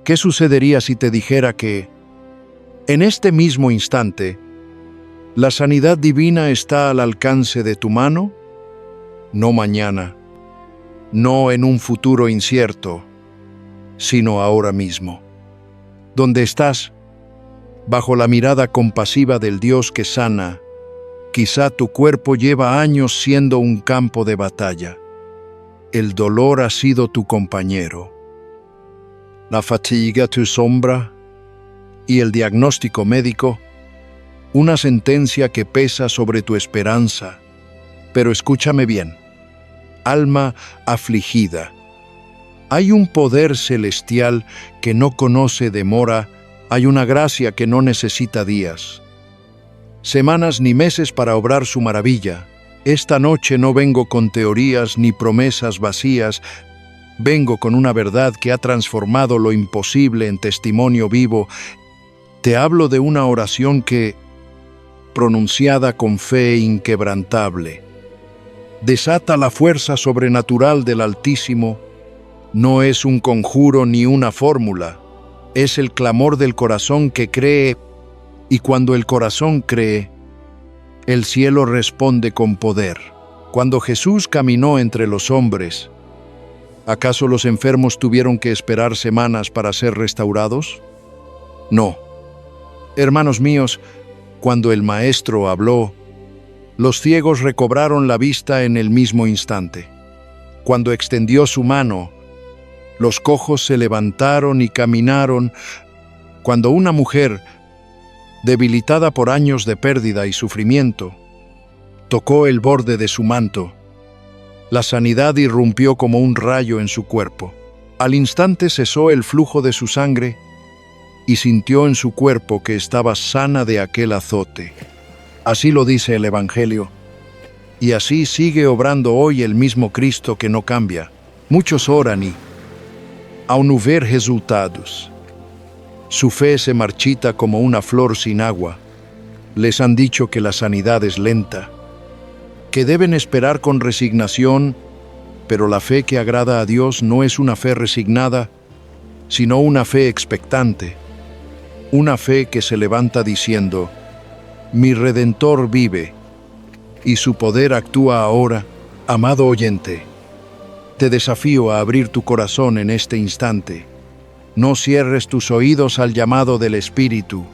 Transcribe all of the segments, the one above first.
¿Qué sucedería si te dijera que, en este mismo instante, la sanidad divina está al alcance de tu mano? No mañana, no en un futuro incierto, sino ahora mismo. Donde estás, bajo la mirada compasiva del Dios que sana, quizá tu cuerpo lleva años siendo un campo de batalla. El dolor ha sido tu compañero, la fatiga tu sombra y el diagnóstico médico, una sentencia que pesa sobre tu esperanza. Pero escúchame bien, alma afligida. Hay un poder celestial que no conoce demora, hay una gracia que no necesita días, semanas ni meses para obrar su maravilla. Esta noche no vengo con teorías ni promesas vacías, vengo con una verdad que ha transformado lo imposible en testimonio vivo. Te hablo de una oración que, pronunciada con fe inquebrantable, desata la fuerza sobrenatural del Altísimo. No es un conjuro ni una fórmula, es el clamor del corazón que cree, y cuando el corazón cree, el cielo responde con poder. Cuando Jesús caminó entre los hombres, ¿acaso los enfermos tuvieron que esperar semanas para ser restaurados? No. Hermanos míos, cuando el Maestro habló, los ciegos recobraron la vista en el mismo instante. Cuando extendió su mano, los cojos se levantaron y caminaron. Cuando una mujer, debilitada por años de pérdida y sufrimiento, tocó el borde de su manto, la sanidad irrumpió como un rayo en su cuerpo. Al instante cesó el flujo de su sangre y sintió en su cuerpo que estaba sana de aquel azote. Así lo dice el Evangelio. Y así sigue obrando hoy el mismo Cristo que no cambia. Muchos oran y, aun no ver resultados, su fe se marchita como una flor sin agua. Les han dicho que la sanidad es lenta, que deben esperar con resignación, pero la fe que agrada a Dios no es una fe resignada, sino una fe expectante, una fe que se levanta diciendo: mi Redentor vive, y su poder actúa ahora. Amado oyente, te desafío a abrir tu corazón en este instante. No cierres tus oídos al llamado del Espíritu.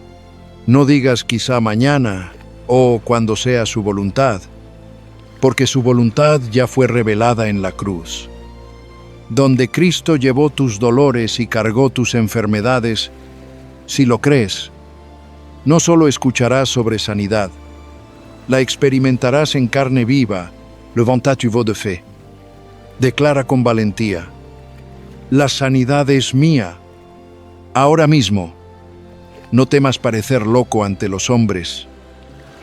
No digas quizá mañana o cuando sea su voluntad, porque su voluntad ya fue revelada en la cruz. Donde Cristo llevó tus dolores y cargó tus enfermedades, si lo crees, no solo escucharás sobre sanidad, la experimentarás en carne viva. Levanta tu voix de fe. Declara con valentía: la sanidad es mía. Ahora mismo, no temas parecer loco ante los hombres,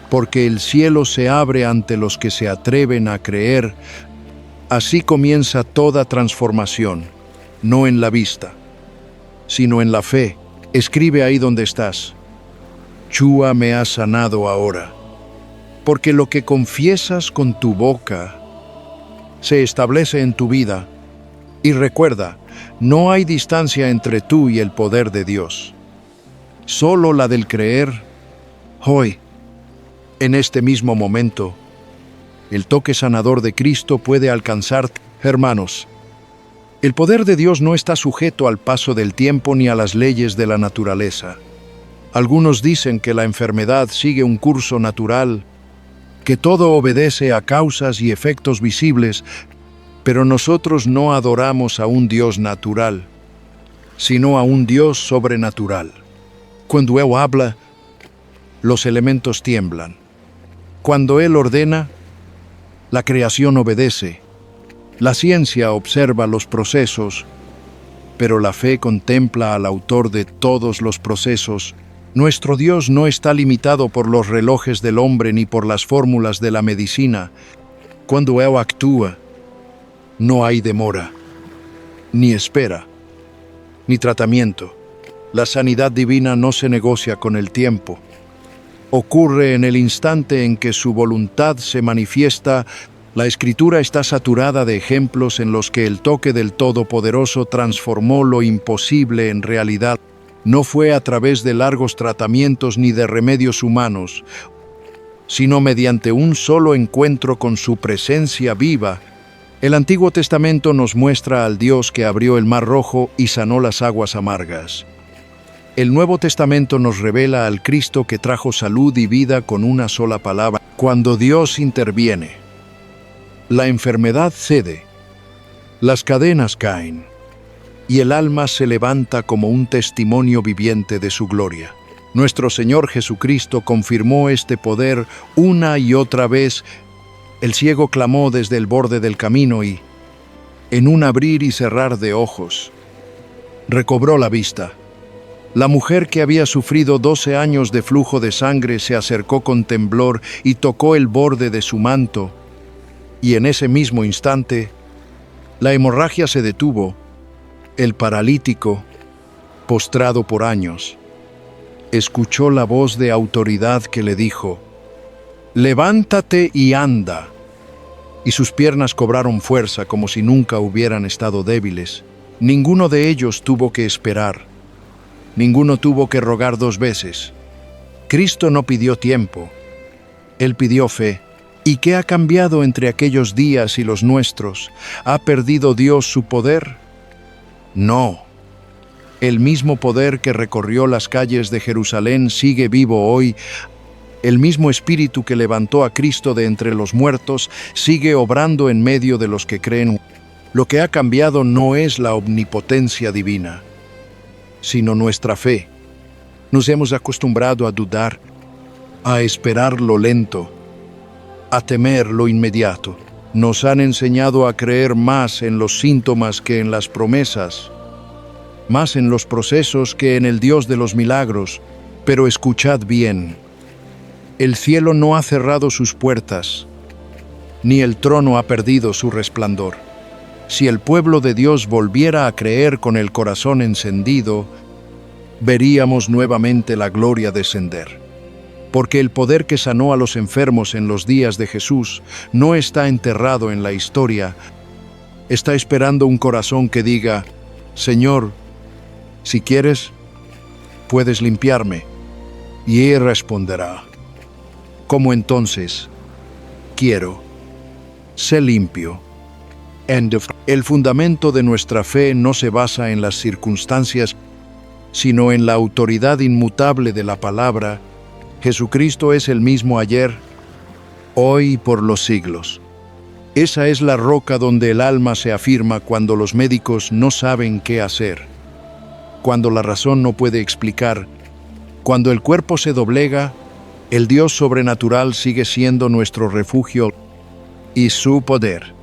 porque el cielo se abre ante los que se atreven a creer. Así comienza toda transformación, no en la vista, sino en la fe. Escribe ahí donde estás: Yeshua me ha sanado ahora. Porque lo que confiesas con tu boca se establece en tu vida. Y recuerda, no hay distancia entre tú y el poder de Dios, solo la del creer. Hoy, en este mismo momento, el toque sanador de Cristo puede alcanzarte. Hermanos, el poder de Dios no está sujeto al paso del tiempo ni a las leyes de la naturaleza. Algunos dicen que la enfermedad sigue un curso natural, que todo obedece a causas y efectos visibles, pero nosotros no adoramos a un Dios natural, sino a un Dios sobrenatural. Cuando Él habla, los elementos tiemblan. Cuando Él ordena, la creación obedece. La ciencia observa los procesos, pero la fe contempla al autor de todos los procesos. Nuestro Dios no está limitado por los relojes del hombre ni por las fórmulas de la medicina. Cuando Él actúa, no hay demora, ni espera, ni tratamiento. La sanidad divina no se negocia con el tiempo. Ocurre en el instante en que su voluntad se manifiesta. La Escritura está saturada de ejemplos en los que el toque del Todopoderoso transformó lo imposible en realidad. No fue a través de largos tratamientos ni de remedios humanos, sino mediante un solo encuentro con su presencia viva. El Antiguo Testamento nos muestra al Dios que abrió el Mar Rojo y sanó las aguas amargas. El Nuevo Testamento nos revela al Cristo que trajo salud y vida con una sola palabra. Cuando Dios interviene, la enfermedad cede, las cadenas caen, y el alma se levanta como un testimonio viviente de su gloria. Nuestro Señor Jesucristo confirmó este poder una y otra vez. El ciego clamó desde el borde del camino y, en un abrir y cerrar de ojos, recobró la vista. La mujer que había sufrido 12 años de flujo de sangre se acercó con temblor y tocó el borde de su manto, y en ese mismo instante, la hemorragia se detuvo. El paralítico, postrado por años, escuchó la voz de autoridad que le dijo: «Levántate y anda». Y sus piernas cobraron fuerza como si nunca hubieran estado débiles. Ninguno de ellos tuvo que esperar. Ninguno tuvo que rogar 2 veces. Cristo no pidió tiempo. Él pidió fe. ¿Y qué ha cambiado entre aquellos días y los nuestros? ¿Ha perdido Dios su poder? No. El mismo poder que recorrió las calles de Jerusalén sigue vivo hoy. El mismo Espíritu que levantó a Cristo de entre los muertos sigue obrando en medio de los que creen. Lo que ha cambiado no es la omnipotencia divina, sino nuestra fe. Nos hemos acostumbrado a dudar, a esperar lo lento, a temer lo inmediato. Nos han enseñado a creer más en los síntomas que en las promesas, más en los procesos que en el Dios de los milagros. Pero escuchad bien, el cielo no ha cerrado sus puertas, ni el trono ha perdido su resplandor. Si el pueblo de Dios volviera a creer con el corazón encendido, veríamos nuevamente la gloria descender. Porque el poder que sanó a los enfermos en los días de Jesús no está enterrado en la historia. Está esperando un corazón que diga: «Señor, si quieres, puedes limpiarme». Y Él responderá: «¿Cómo entonces? Quiero. Sé limpio». El fundamento de nuestra fe no se basa en las circunstancias, sino en la autoridad inmutable de la palabra. Jesucristo es el mismo ayer, hoy y por los siglos. Esa es la roca donde el alma se afirma cuando los médicos no saben qué hacer, cuando la razón no puede explicar, cuando el cuerpo se doblega. El Dios sobrenatural sigue siendo nuestro refugio y su poder,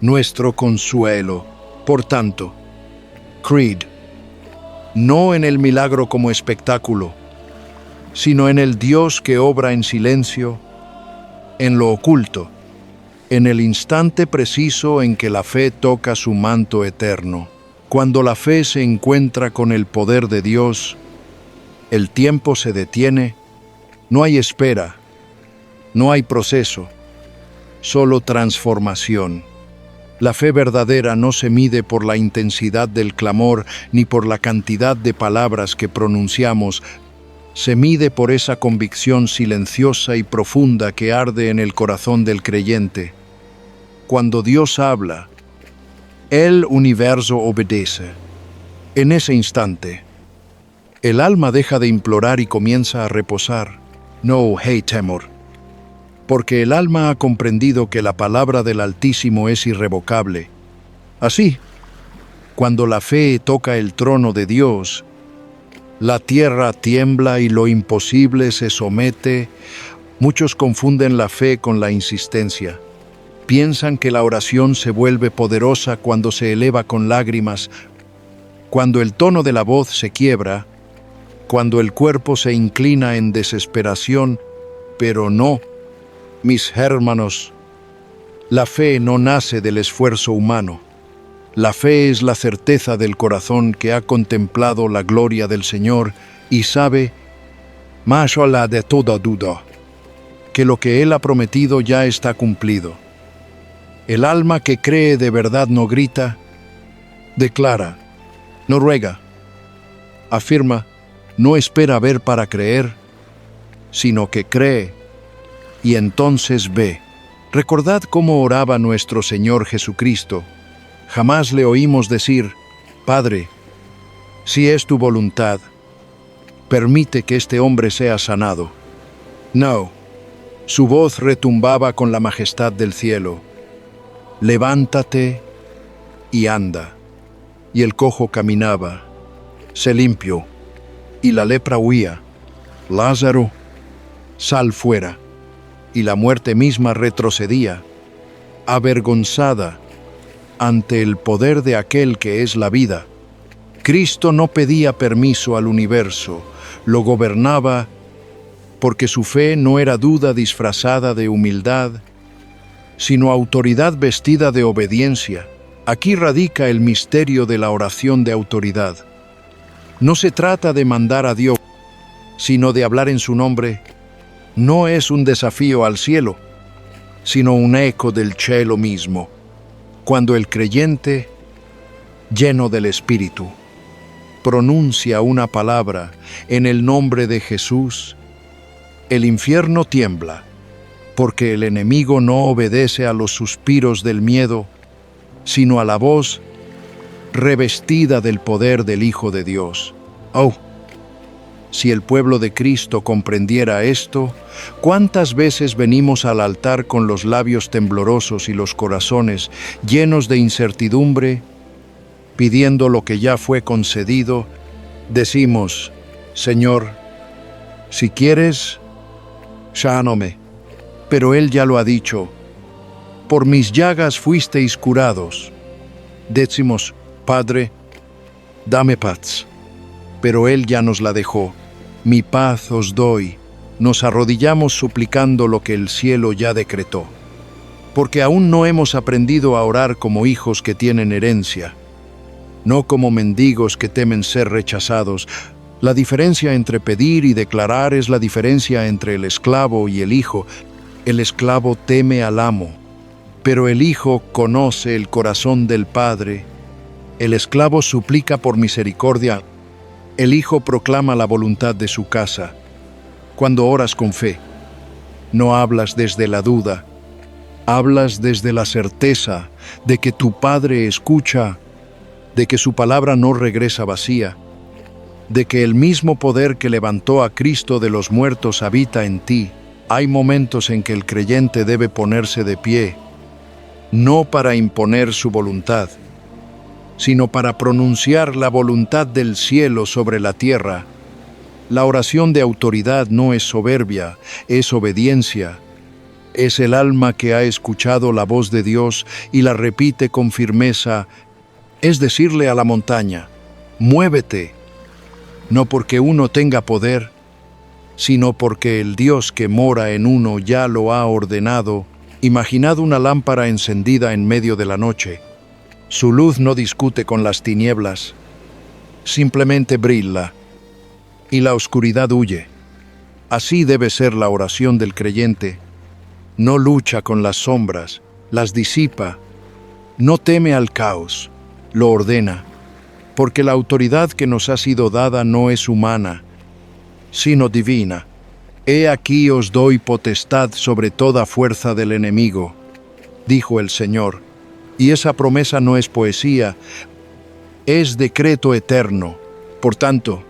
nuestro consuelo. Por tanto, creed, no en el milagro como espectáculo, sino en el Dios que obra en silencio, en lo oculto, en el instante preciso en que la fe toca su manto eterno. Cuando la fe se encuentra con el poder de Dios, el tiempo se detiene, no hay espera, no hay proceso, solo transformación. La fe verdadera no se mide por la intensidad del clamor ni por la cantidad de palabras que pronunciamos. Se mide por esa convicción silenciosa y profunda que arde en el corazón del creyente. Cuando Dios habla, el universo obedece. En ese instante, el alma deja de implorar y comienza a reposar. No hay temor, porque el alma ha comprendido que la palabra del Altísimo es irrevocable. Así, cuando la fe toca el trono de Dios, la tierra tiembla y lo imposible se somete. Muchos confunden la fe con la insistencia. Piensan que la oración se vuelve poderosa cuando se eleva con lágrimas, cuando el tono de la voz se quiebra, cuando el cuerpo se inclina en desesperación. Pero no, mis hermanos, la fe no nace del esfuerzo humano. La fe es la certeza del corazón que ha contemplado la gloria del Señor y sabe, más allá de toda duda, que lo que Él ha prometido ya está cumplido. El alma que cree de verdad no grita, declara, no ruega, afirma, no espera ver para creer, sino que cree y entonces ve. Recordad cómo oraba nuestro Señor Jesucristo. Jamás le oímos decir, Padre, si es tu voluntad, permite que este hombre sea sanado. No, su voz retumbaba con la majestad del cielo. Levántate y anda. Y el cojo caminaba, se limpió, y la lepra huía. Lázaro, sal fuera. Y la muerte misma retrocedía, avergonzada ante el poder de aquel que es la vida. Cristo no pedía permiso al universo, lo gobernaba porque su fe no era duda disfrazada de humildad, sino autoridad vestida de obediencia. Aquí radica el misterio de la oración de autoridad. No se trata de mandar a Dios, sino de hablar en su nombre. No es un desafío al cielo, sino un eco del cielo mismo, cuando el creyente, lleno del Espíritu, pronuncia una palabra en el nombre de Jesús, el infierno tiembla, porque el enemigo no obedece a los suspiros del miedo, sino a la voz revestida del poder del Hijo de Dios. Oh, si el pueblo de Cristo comprendiera esto, ¿cuántas veces venimos al altar con los labios temblorosos y los corazones llenos de incertidumbre, pidiendo lo que ya fue concedido? Decimos, Señor, si quieres, sáname. Pero Él ya lo ha dicho, por mis llagas fuisteis curados. Decimos, Padre, dame paz. Pero Él ya nos la dejó. Mi paz os doy. Nos arrodillamos suplicando lo que el cielo ya decretó. Porque aún no hemos aprendido a orar como hijos que tienen herencia, no como mendigos que temen ser rechazados. La diferencia entre pedir y declarar es la diferencia entre el esclavo y el hijo. El esclavo teme al amo, pero el hijo conoce el corazón del Padre. El esclavo suplica por misericordia. El Hijo proclama la voluntad de su casa. Cuando oras con fe, no hablas desde la duda, hablas desde la certeza de que tu Padre escucha, de que su palabra no regresa vacía, de que el mismo poder que levantó a Cristo de los muertos habita en ti. Hay momentos en que el creyente debe ponerse de pie, no para imponer su voluntad, sino para pronunciar la voluntad del cielo sobre la tierra. La oración de autoridad no es soberbia, es obediencia. Es el alma que ha escuchado la voz de Dios y la repite con firmeza. Es decirle a la montaña, muévete, no porque uno tenga poder, sino porque el Dios que mora en uno ya lo ha ordenado. Imaginad una lámpara encendida en medio de la noche. Su luz no discute con las tinieblas, simplemente brilla, y la oscuridad huye. Así debe ser la oración del creyente. No lucha con las sombras, las disipa, no teme al caos, lo ordena, porque la autoridad que nos ha sido dada no es humana, sino divina. He aquí os doy potestad sobre toda fuerza del enemigo, dijo el Señor. Y esa promesa no es poesía, es decreto eterno. Por tanto,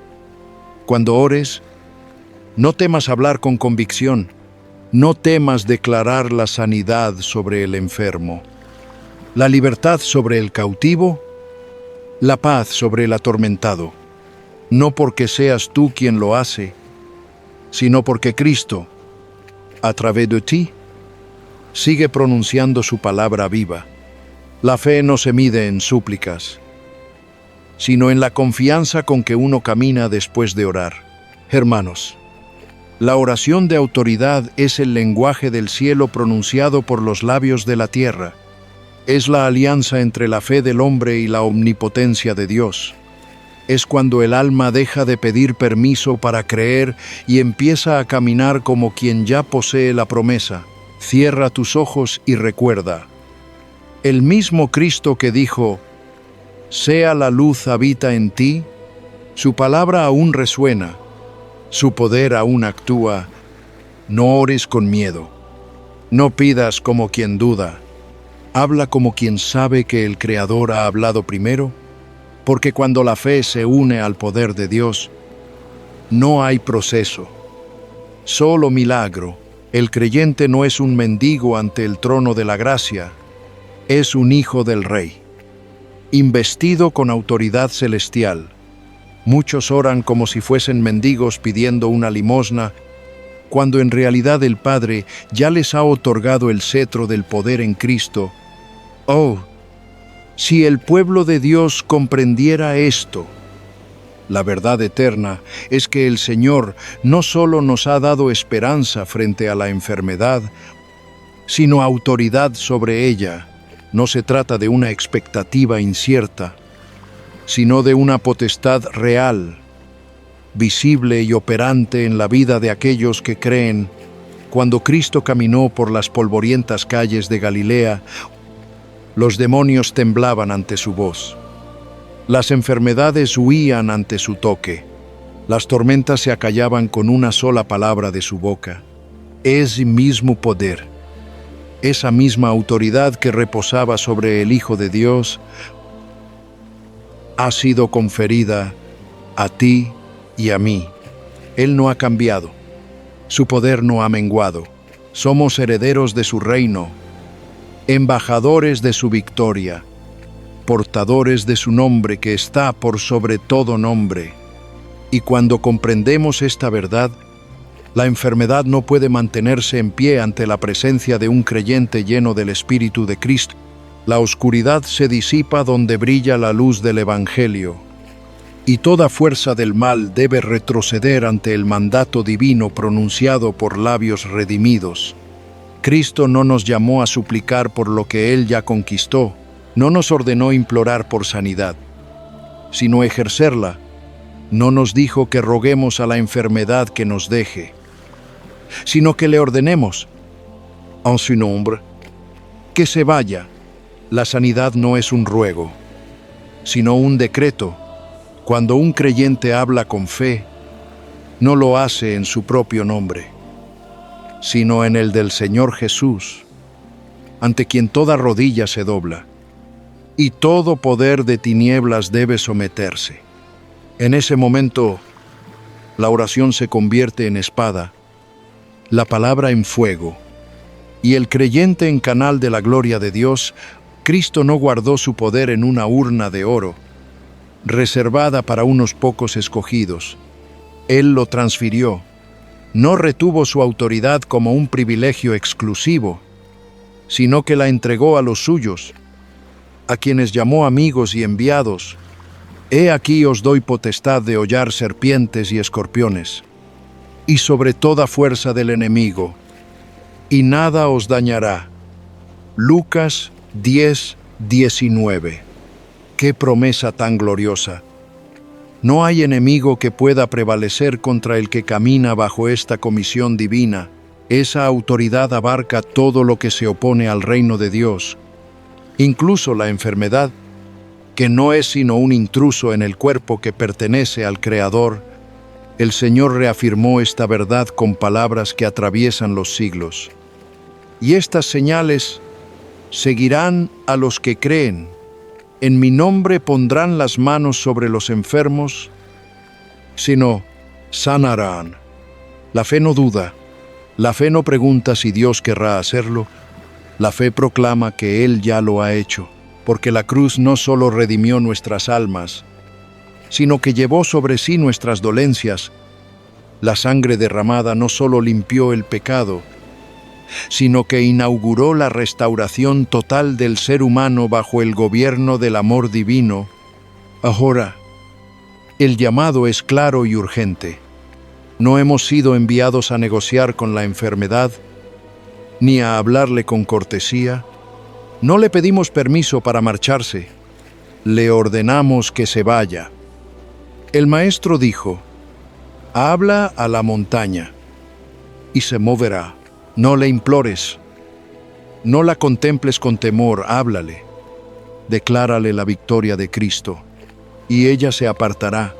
cuando ores, no temas hablar con convicción, no temas declarar la sanidad sobre el enfermo, la libertad sobre el cautivo, la paz sobre el atormentado, no porque seas tú quien lo hace, sino porque Cristo, a través de ti, sigue pronunciando su palabra viva. La fe no se mide en súplicas, sino en la confianza con que uno camina después de orar. Hermanos, la oración de autoridad es el lenguaje del cielo pronunciado por los labios de la tierra. Es la alianza entre la fe del hombre y la omnipotencia de Dios. Es cuando el alma deja de pedir permiso para creer y empieza a caminar como quien ya posee la promesa. Cierra tus ojos y recuerda. El mismo Cristo que dijo, «Sea la luz habita en ti», su palabra aún resuena, su poder aún actúa. No ores con miedo, no pidas como quien duda, habla como quien sabe que el Creador ha hablado primero, porque cuando la fe se une al poder de Dios, no hay proceso, solo milagro. El creyente no es un mendigo ante el trono de la gracia, es un hijo del Rey, investido con autoridad celestial. Muchos oran como si fuesen mendigos pidiendo una limosna, cuando en realidad el Padre ya les ha otorgado el cetro del poder en Cristo. Oh, si el pueblo de Dios comprendiera esto. La verdad eterna es que el Señor no solo nos ha dado esperanza frente a la enfermedad, sino autoridad sobre ella. No se trata de una expectativa incierta, sino de una potestad real, visible y operante en la vida de aquellos que creen. Cuando Cristo caminó por las polvorientas calles de Galilea, los demonios temblaban ante su voz. Las enfermedades huían ante su toque. Las tormentas se acallaban con una sola palabra de su boca. Ese mismo poder, esa misma autoridad que reposaba sobre el Hijo de Dios, ha sido conferida a ti y a mí. Él no ha cambiado. Su poder no ha menguado. Somos herederos de su reino, embajadores de su victoria, portadores de su nombre que está por sobre todo nombre. Y cuando comprendemos esta verdad, la enfermedad no puede mantenerse en pie ante la presencia de un creyente lleno del Espíritu de Cristo. La oscuridad se disipa donde brilla la luz del Evangelio, y toda fuerza del mal debe retroceder ante el mandato divino pronunciado por labios redimidos. Cristo no nos llamó a suplicar por lo que Él ya conquistó, no nos ordenó implorar por sanidad, sino ejercerla. No nos dijo que roguemos a la enfermedad que nos deje, sino que le ordenemos, en su nombre, que se vaya. La sanidad no es un ruego, sino un decreto. Cuando un creyente habla con fe, no lo hace en su propio nombre, sino en el del Señor Jesús, ante quien toda rodilla se dobla, y todo poder de tinieblas debe someterse. En ese momento, la oración se convierte en espada, la palabra en fuego, y el creyente en canal de la gloria de Dios. Cristo no guardó su poder en una urna de oro, reservada para unos pocos escogidos. Él lo transfirió. No retuvo su autoridad como un privilegio exclusivo, sino que la entregó a los suyos, a quienes llamó amigos y enviados. He aquí os doy potestad de hollar serpientes y escorpiones, y sobre toda fuerza del enemigo, y nada os dañará. Lucas 10:19. ¡Qué promesa tan gloriosa! No hay enemigo que pueda prevalecer contra el que camina bajo esta comisión divina. Esa autoridad abarca todo lo que se opone al reino de Dios, incluso la enfermedad, que no es sino un intruso en el cuerpo que pertenece al Creador. El Señor reafirmó esta verdad con palabras que atraviesan los siglos. Y estas señales seguirán a los que creen. En mi nombre pondrán las manos sobre los enfermos, sino sanarán. La fe no duda, la fe no pregunta si Dios querrá hacerlo, la fe proclama que Él ya lo ha hecho, porque la cruz no solo redimió nuestras almas, sino que llevó sobre sí nuestras dolencias. La sangre derramada no solo limpió el pecado, sino que inauguró la restauración total del ser humano bajo el gobierno del amor divino. Ahora, el llamado es claro y urgente. No hemos sido enviados a negociar con la enfermedad, ni a hablarle con cortesía. No le pedimos permiso para marcharse, le ordenamos que se vaya. El Maestro dijo, habla a la montaña, y se moverá. No le implores, No la contemples con temor, háblale. Declárale la victoria de Cristo, y ella se apartará.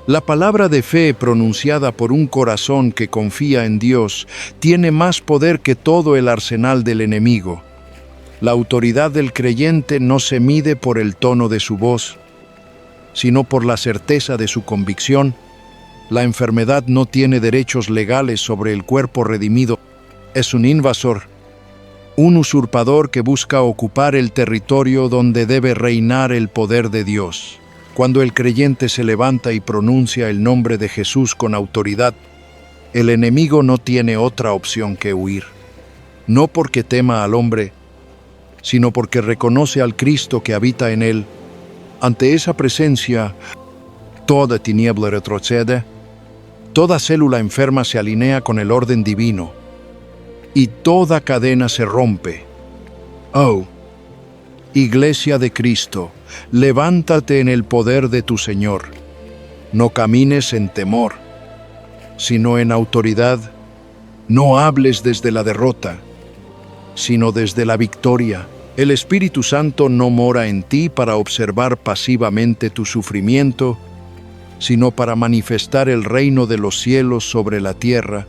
La palabra de fe pronunciada por un corazón que confía en Dios tiene más poder que todo el arsenal del enemigo. La autoridad del creyente no se mide por el tono de su voz, sino por la certeza de su convicción. La enfermedad no tiene derechos legales sobre el cuerpo redimido. Es un invasor, un usurpador que busca ocupar el territorio donde debe reinar el poder de Dios. Cuando el creyente se levanta y pronuncia el nombre de Jesús con autoridad, el enemigo no tiene otra opción que huir. No porque tema al hombre, sino porque reconoce al Cristo que habita en él. Ante esa presencia, toda tiniebla retrocede, toda célula enferma se alinea con el orden divino, y toda cadena se rompe. Oh, Iglesia de Cristo, levántate en el poder de tu Señor. No camines en temor, sino en autoridad. No hables desde la derrota, sino desde la victoria. El Espíritu Santo no mora en ti para observar pasivamente tu sufrimiento, sino para manifestar el reino de los cielos sobre la tierra.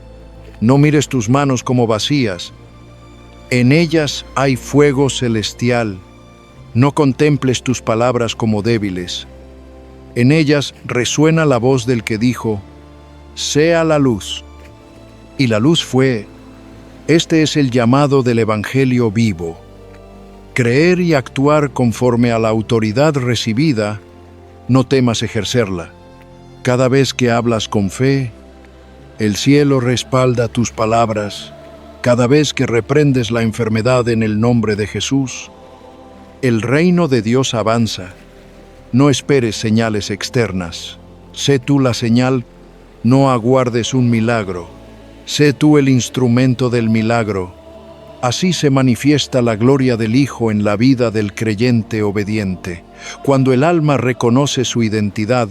No mires tus manos como vacías. En ellas hay fuego celestial. No contemples tus palabras como débiles. En ellas resuena la voz del que dijo, «Sea la luz». Y la luz fue. Este es el llamado del Evangelio vivo. Creer y actuar conforme a la autoridad recibida, no temas ejercerla. Cada vez que hablas con fe, el cielo respalda tus palabras. Cada vez que reprendes la enfermedad en el nombre de Jesús, el reino de Dios avanza. No esperes señales externas. Sé tú la señal, no aguardes un milagro. Sé tú el instrumento del milagro. Así se manifiesta la gloria del Hijo en la vida del creyente obediente. Cuando el alma reconoce su identidad,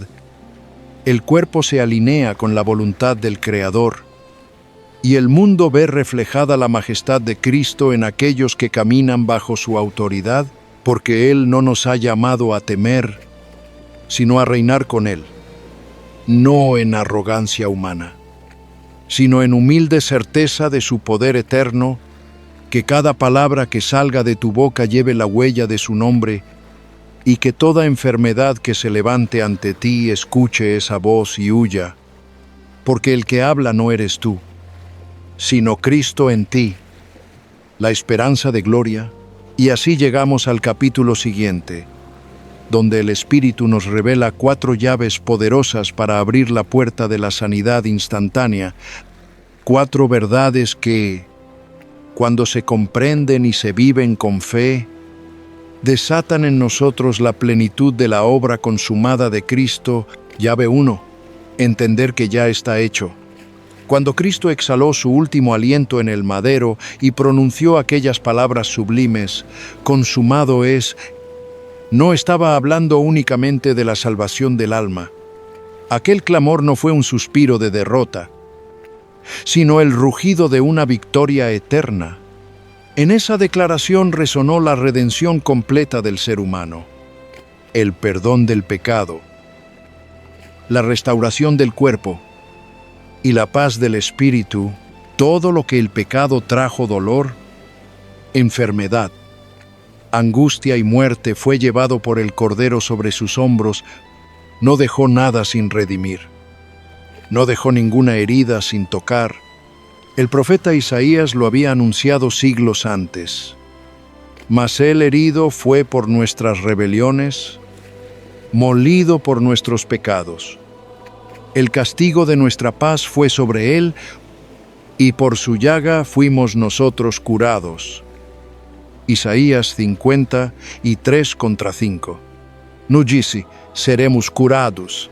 el cuerpo se alinea con la voluntad del Creador, y el mundo ve reflejada la majestad de Cristo en aquellos que caminan bajo su autoridad, porque Él no nos ha llamado a temer, sino a reinar con Él, no en arrogancia humana, sino en humilde certeza de su poder eterno. Que cada palabra que salga de tu boca lleve la huella de su nombre, y que toda enfermedad que se levante ante ti escuche esa voz y huya, porque el que habla no eres tú, sino Cristo en ti, la esperanza de gloria. Y así llegamos al capítulo siguiente, donde el Espíritu nos revela 4 llaves poderosas para abrir la puerta de la sanidad instantánea, 4 verdades que, cuando se comprenden y se viven con fe, desatan en nosotros la plenitud de la obra consumada de Cristo. Llave 1. Entender que ya está hecho. Cuando Cristo exhaló su último aliento en el madero y pronunció aquellas palabras sublimes, «Consumado es», no estaba hablando únicamente de la salvación del alma. Aquel clamor no fue un suspiro de derrota, sino el rugido de una victoria eterna. En esa declaración resonó la redención completa del ser humano, el perdón del pecado, la restauración del cuerpo y la paz del espíritu. Todo lo que el pecado trajo, dolor, enfermedad, angustia y muerte, fue llevado por el Cordero sobre sus hombros. No dejó nada sin redimir. No dejó ninguna herida sin tocar. El profeta Isaías lo había anunciado siglos antes. Mas él herido fue por nuestras rebeliones, molido por nuestros pecados. El castigo de nuestra paz fue sobre él, y por su llaga fuimos nosotros curados. Isaías 53:5. No dice, seremos curados.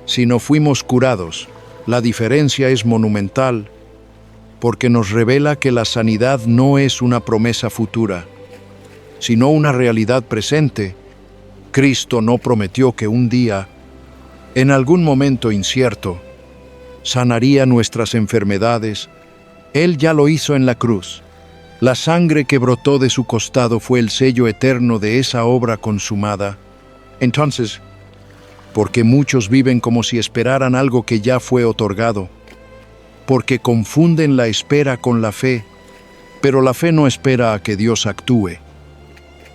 Si no fuimos curados, la diferencia es monumental, porque nos revela que la sanidad no es una promesa futura, sino una realidad presente. Cristo no prometió que un día, en algún momento incierto, sanaría nuestras enfermedades. Él ya lo hizo en la cruz. La sangre que brotó de su costado fue el sello eterno de esa obra consumada. Entonces, porque muchos viven como si esperaran algo que ya fue otorgado, porque confunden la espera con la fe, pero la fe no espera a que Dios actúe.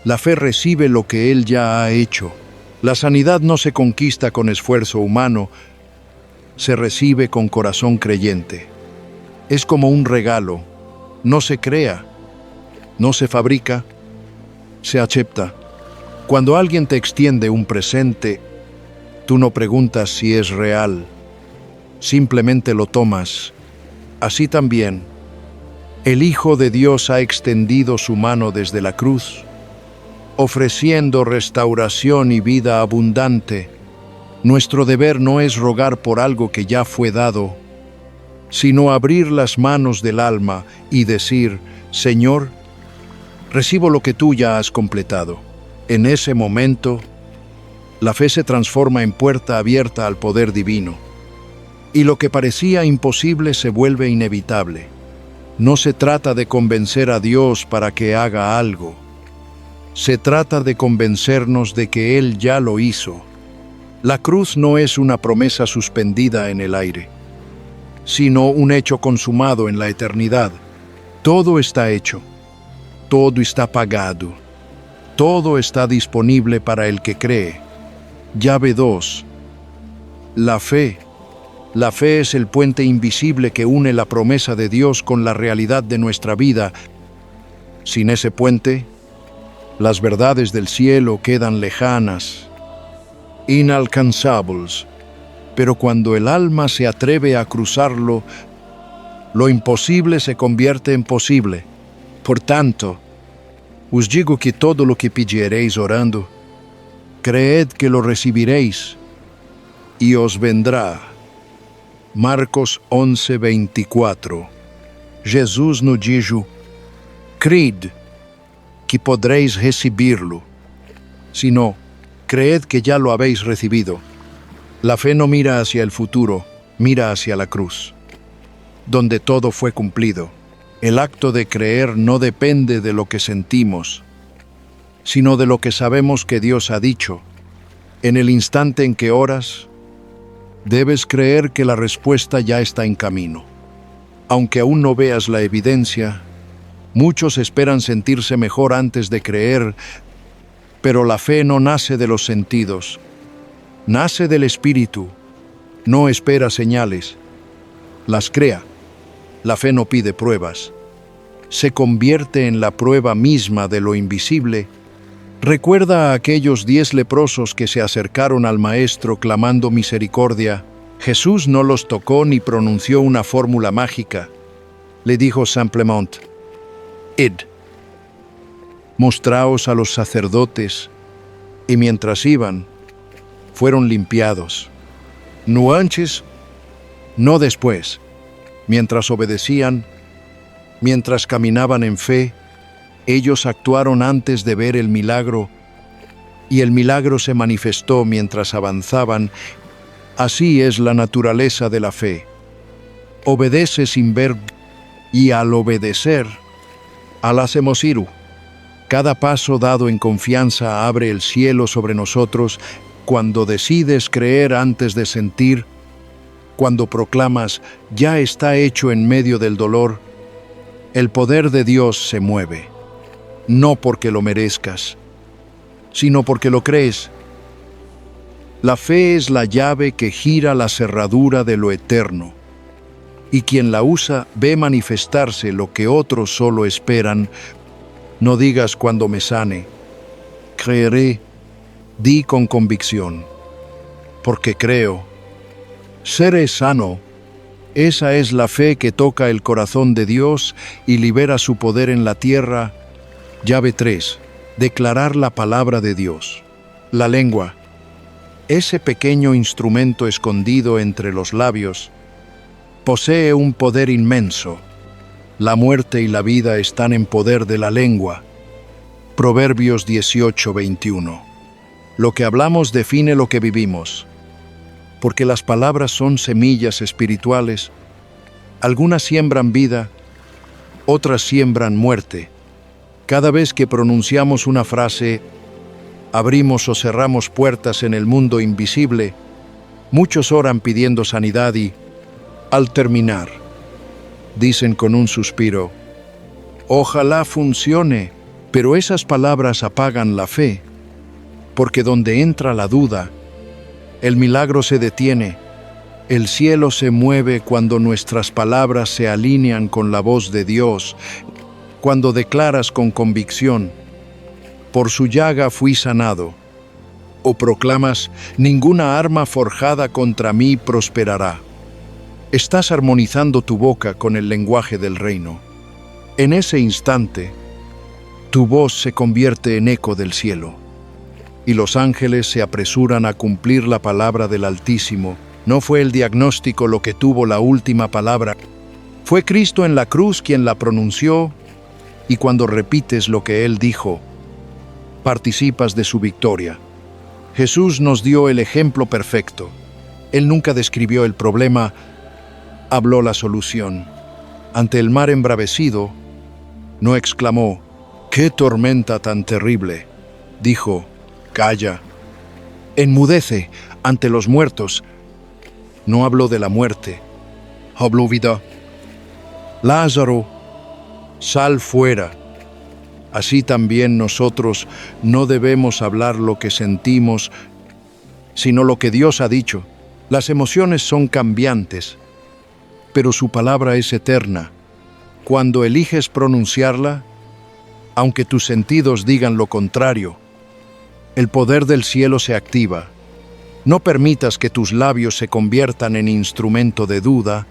La fe recibe lo que Él ya ha hecho. La sanidad no se conquista con esfuerzo humano, se recibe con corazón creyente. Es como un regalo, no se crea, no se fabrica, se acepta. Cuando alguien te extiende un presente, tú no preguntas si es real, simplemente lo tomas. Así también, el Hijo de Dios ha extendido su mano desde la cruz, ofreciendo restauración y vida abundante. Nuestro deber no es rogar por algo que ya fue dado, sino abrir las manos del alma y decir: Señor, recibo lo que tú ya has completado. En ese momento, la fe se transforma en puerta abierta al poder divino, y lo que parecía imposible se vuelve inevitable. No se trata de convencer a Dios para que haga algo. Se trata de convencernos de que Él ya lo hizo. La cruz no es una promesa suspendida en el aire, sino un hecho consumado en la eternidad. Todo está hecho, todo está pagado, todo está disponible para el que cree. Llave 2. La fe. La fe es el puente invisible que une la promesa de Dios con la realidad de nuestra vida. Sin ese puente, las verdades del cielo quedan lejanas, inalcanzables. Pero cuando el alma se atreve a cruzarlo, lo imposible se convierte en posible. Por tanto, os digo que todo lo que pidiereis orando, creed que lo recibiréis y os vendrá. Marcos 11:24. Jesús nos dijo: Cred que podréis recibirlo. Si no, creed que ya lo habéis recibido. La fe no mira hacia el futuro, mira hacia la cruz, donde todo fue cumplido. El acto de creer no depende de lo que sentimos, sino de lo que sabemos que Dios ha dicho. En el instante en que oras, debes creer que la respuesta ya está en camino. Aunque aún no veas la evidencia, muchos esperan sentirse mejor antes de creer, pero la fe no nace de los sentidos, nace del Espíritu. No espera señales, las crea. La fe no pide pruebas, se convierte en la prueba misma de lo invisible. Recuerda a aquellos 10 leprosos que se acercaron al Maestro clamando misericordia. Jesús no los tocó ni pronunció una fórmula mágica. Le dijo simplemente: Id, mostraos a los sacerdotes. Y mientras iban, fueron limpiados. No antes, no después. Mientras obedecían, mientras caminaban en fe, ellos actuaron antes de ver el milagro, y el milagro se manifestó mientras avanzaban. Así es la naturaleza de la fe. Obedece sin ver, y al obedecer, al hacemos iru. Cada paso dado en confianza abre el cielo sobre nosotros. Cuando decides creer antes de sentir, cuando proclamas ya está hecho en medio del dolor, el poder de Dios se mueve. No porque lo merezcas, sino porque lo crees. La fe es la llave que gira la cerradura de lo eterno, y quien la usa ve manifestarse lo que otros solo esperan. No digas cuando me sane, creeré, di con convicción, porque creo. Seré sano. Esa es la fe que toca el corazón de Dios y libera su poder en la tierra. Llave 3. Declarar la palabra de Dios. La lengua, ese pequeño instrumento escondido entre los labios, posee un poder inmenso. La muerte y la vida están en poder de la lengua. Proverbios 18:21. Lo que hablamos define lo que vivimos, porque las palabras son semillas espirituales. Algunas siembran vida, otras siembran muerte. Cada vez que pronunciamos una frase, abrimos o cerramos puertas en el mundo invisible. Muchos oran pidiendo sanidad y, al terminar, dicen con un suspiro, ojalá funcione, pero esas palabras apagan la fe, porque donde entra la duda, el milagro se detiene. El cielo se mueve cuando nuestras palabras se alinean con la voz de Dios, cuando declaras con convicción, por su llaga fui sanado, o proclamas, ninguna arma forjada contra mí prosperará. Estás armonizando tu boca con el lenguaje del reino. En ese instante, tu voz se convierte en eco del cielo, y los ángeles se apresuran a cumplir la palabra del Altísimo. No fue el diagnóstico lo que tuvo la última palabra. Fue Cristo en la cruz quien la pronunció, y cuando repites lo que Él dijo, participas de su victoria. Jesús nos dio el ejemplo perfecto. Él nunca describió el problema, habló la solución. Ante el mar embravecido, no exclamó, ¡qué tormenta tan terrible! Dijo, calla. Enmudece ante los muertos. No habló de la muerte, habló vida. Lázaro, sal fuera. Así también nosotros no debemos hablar lo que sentimos, sino lo que Dios ha dicho. Las emociones son cambiantes, pero su palabra es eterna. Cuando eliges pronunciarla, aunque tus sentidos digan lo contrario, el poder del cielo se activa. No permitas que tus labios se conviertan en instrumento de duda.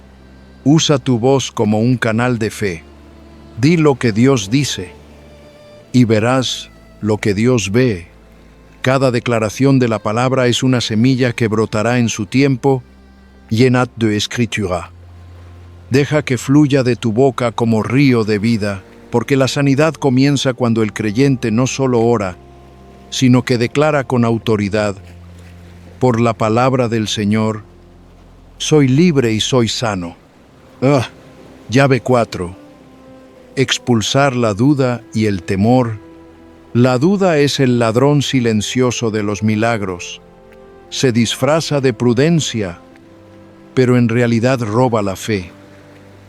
Usa tu voz como un canal de fe. Di lo que Dios dice y verás lo que Dios ve. Cada declaración de la palabra es una semilla que brotará en su tiempo, llenad de escritura. Deja que fluya de tu boca como río de vida, porque la sanidad comienza cuando el creyente no solo ora, sino que declara con autoridad, por la palabra del Señor, soy libre y soy sano. Llave 4. Expulsar la duda y el temor. La duda es el ladrón silencioso de los milagros. Se disfraza de prudencia, pero en realidad roba la fe.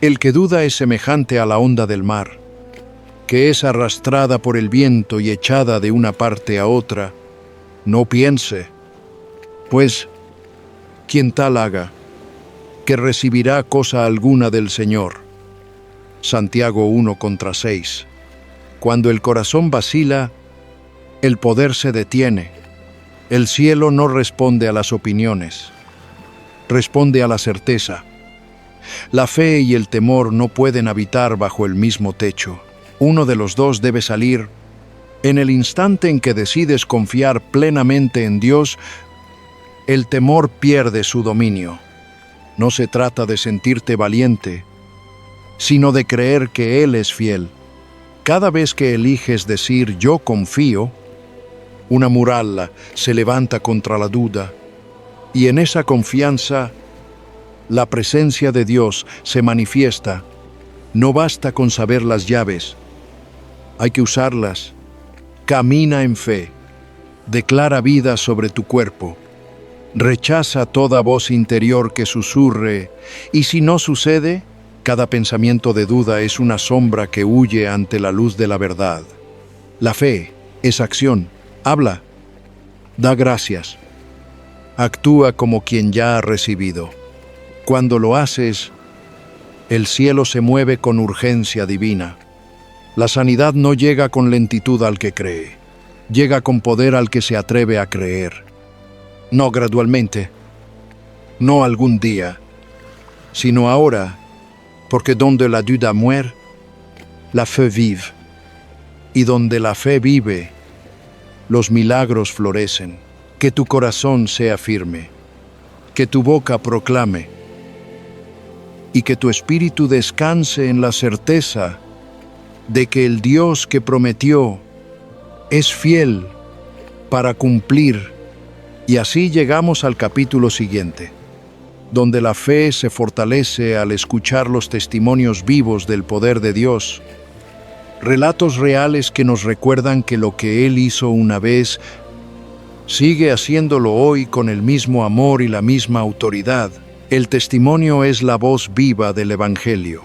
El que duda es semejante a la onda del mar, que es arrastrada por el viento y echada de una parte a otra. No piense, pues, quien tal haga, que recibirá cosa alguna del Señor. Santiago 1:6. Cuando el corazón vacila, el poder se detiene. El cielo no responde a las opiniones, responde a la certeza. La fe y el temor no pueden habitar bajo el mismo techo. Uno de los dos debe salir. En el instante en que decides confiar plenamente en Dios, el temor pierde su dominio. No se trata de sentirte valiente, sino de creer que Él es fiel. Cada vez que eliges decir yo confío, una muralla se levanta contra la duda, y en esa confianza la presencia de Dios se manifiesta. No basta con saber las llaves, hay que usarlas. Camina en fe, declara vida sobre tu cuerpo, rechaza toda voz interior que susurre, y si no sucede, cada pensamiento de duda es una sombra que huye ante la luz de la verdad. La fe es acción. Habla, da gracias, actúa como quien ya ha recibido. Cuando lo haces, el cielo se mueve con urgencia divina. La sanidad no llega con lentitud al que cree, llega con poder al que se atreve a creer. No gradualmente, no algún día, sino ahora, porque donde la duda muere, la fe vive. Y donde la fe vive, los milagros florecen. Que tu corazón sea firme, que tu boca proclame, y que tu espíritu descanse en la certeza de que el Dios que prometió es fiel para cumplir. Y así llegamos al capítulo siguiente. donde la fe se fortalece al escuchar los testimonios vivos del poder de Dios. Relatos reales que nos recuerdan que lo que Él hizo una vez, sigue haciéndolo hoy con el mismo amor y la misma autoridad. El testimonio es la voz viva del Evangelio.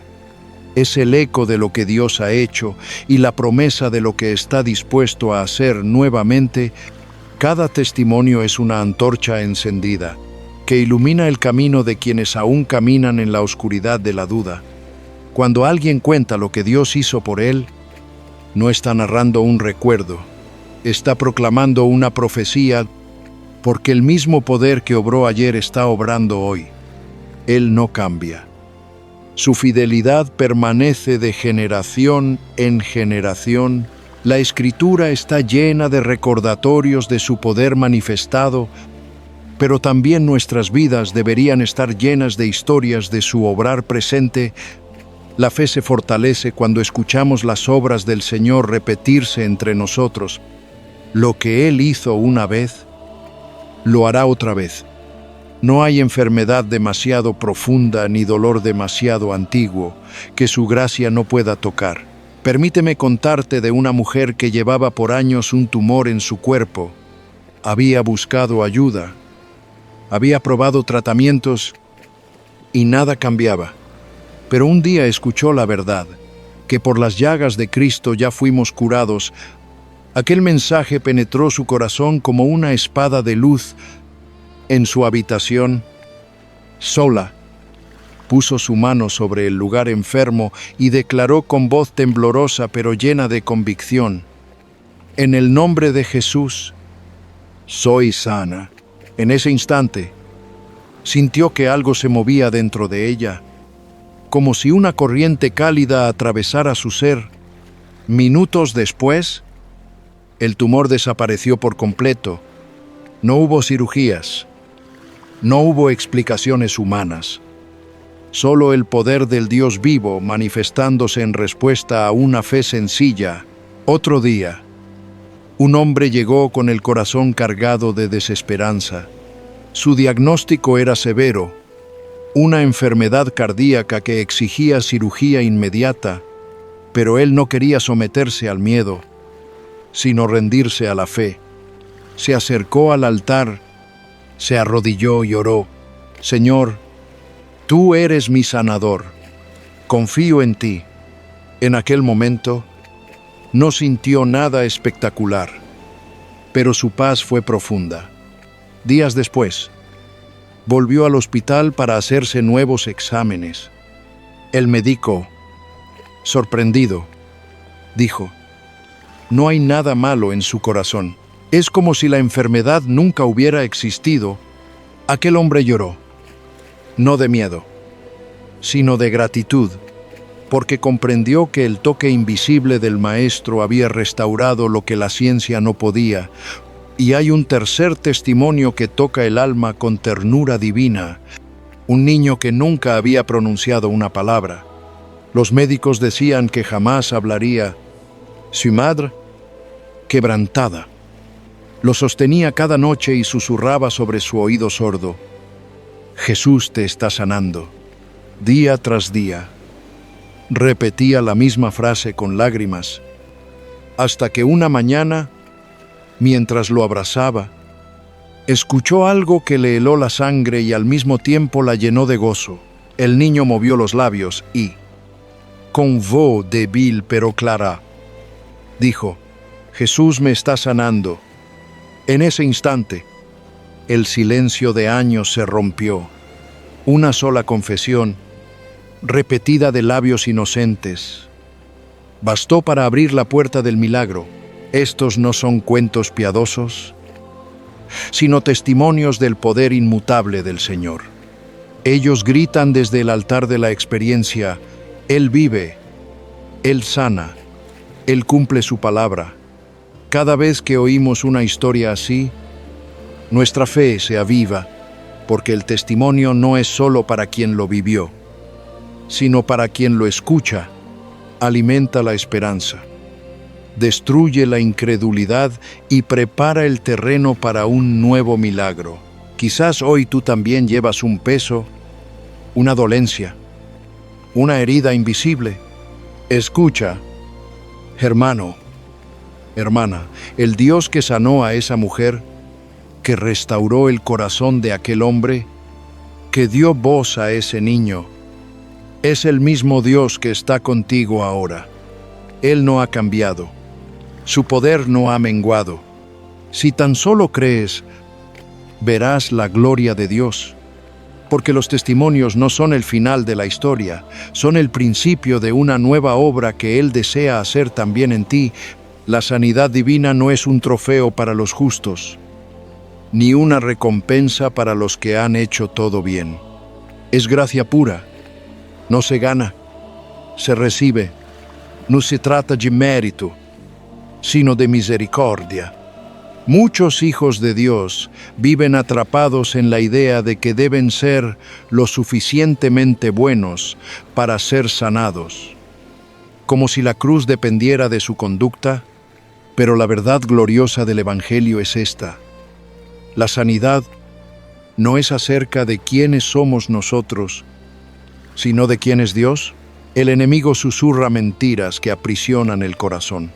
Es el eco de lo que Dios ha hecho y la promesa de lo que está dispuesto a hacer nuevamente. Cada testimonio es una antorcha encendida que ilumina el camino de quienes aún caminan en la oscuridad de la duda. Cuando alguien cuenta lo que Dios hizo por él, no está narrando un recuerdo, está proclamando una profecía, porque el mismo poder que obró ayer está obrando hoy. Él no cambia. Su fidelidad permanece de generación en generación. La Escritura está llena de recordatorios de su poder manifestado, pero también nuestras vidas deberían estar llenas de historias de su obrar presente. La fe se fortalece cuando escuchamos las obras del Señor repetirse entre nosotros. Lo que Él hizo una vez, lo hará otra vez. No hay enfermedad demasiado profunda ni dolor demasiado antiguo que su gracia no pueda tocar. Permíteme contarte de una mujer que llevaba por años un tumor en su cuerpo. Había buscado ayuda, había probado tratamientos y nada cambiaba. Pero un día escuchó la verdad, que por las llagas de Cristo ya fuimos curados. Aquel mensaje penetró su corazón como una espada de luz. En su habitación, sola, puso su mano sobre el lugar enfermo y declaró con voz temblorosa pero llena de convicción: «En el nombre de Jesús, soy sana». En ese instante, sintió que algo se movía dentro de ella, como si una corriente cálida atravesara su ser. Minutos después, el tumor desapareció por completo. No hubo cirugías, no hubo explicaciones humanas. Solo el poder del Dios vivo manifestándose en respuesta a una fe sencilla. Otro día, un hombre llegó con el corazón cargado de desesperanza. Su diagnóstico era severo, una enfermedad cardíaca que exigía cirugía inmediata, pero él no quería someterse al miedo, sino rendirse a la fe. Se acercó al altar, se arrodilló y oró: «Señor, tú eres mi sanador, confío en ti». En aquel momento, no sintió nada espectacular, pero su paz fue profunda. Días después, volvió al hospital para hacerse nuevos exámenes. El médico, sorprendido, dijo: «No hay nada malo en su corazón. Es como si la enfermedad nunca hubiera existido». Aquel hombre lloró, no de miedo, sino de gratitud, porque comprendió que el toque invisible del Maestro había restaurado lo que la ciencia no podía. Y hay un tercer testimonio que toca el alma con ternura divina: un niño que nunca había pronunciado una palabra. Los médicos decían que jamás hablaría. Su madre, quebrantada, lo sostenía cada noche y susurraba sobre su oído sordo: «Jesús te está sanando». Día tras día, repetía la misma frase con lágrimas, hasta que una mañana, mientras lo abrazaba, escuchó algo que le heló la sangre y al mismo tiempo la llenó de gozo. El niño movió los labios y, con voz débil pero clara, dijo: «Jesús me está sanando». En ese instante, el silencio de años se rompió. Una sola confesión, repetida de labios inocentes, bastó para abrir la puerta del milagro. Estos no son cuentos piadosos, sino testimonios del poder inmutable del Señor. Ellos gritan desde el altar de la experiencia: Él vive, Él sana, Él cumple su palabra. Cada vez que oímos una historia así, nuestra fe se aviva, porque el testimonio no es solo para quien lo vivió, sino para quien lo escucha. Alimenta la esperanza, destruye la incredulidad y prepara el terreno para un nuevo milagro. Quizás hoy tú también llevas un peso, una dolencia, una herida invisible. Escucha, hermano, hermana, el Dios que sanó a esa mujer, que restauró el corazón de aquel hombre, que dio voz a ese niño, es el mismo Dios que está contigo ahora. Él no ha cambiado. Su poder no ha menguado. Si tan solo crees, verás la gloria de Dios. Porque los testimonios no son el final de la historia, son el principio de una nueva obra que Él desea hacer también en ti. La sanidad divina no es un trofeo para los justos, ni una recompensa para los que han hecho todo bien. Es gracia pura. No se gana, se recibe. No se trata de mérito, sino de misericordia. Muchos hijos de Dios viven atrapados en la idea de que deben ser lo suficientemente buenos para ser sanados, como si la cruz dependiera de su conducta, pero la verdad gloriosa del Evangelio es esta. La sanidad no es acerca de quiénes somos nosotros, sino de quién es Dios. El enemigo susurra mentiras que aprisionan el corazón.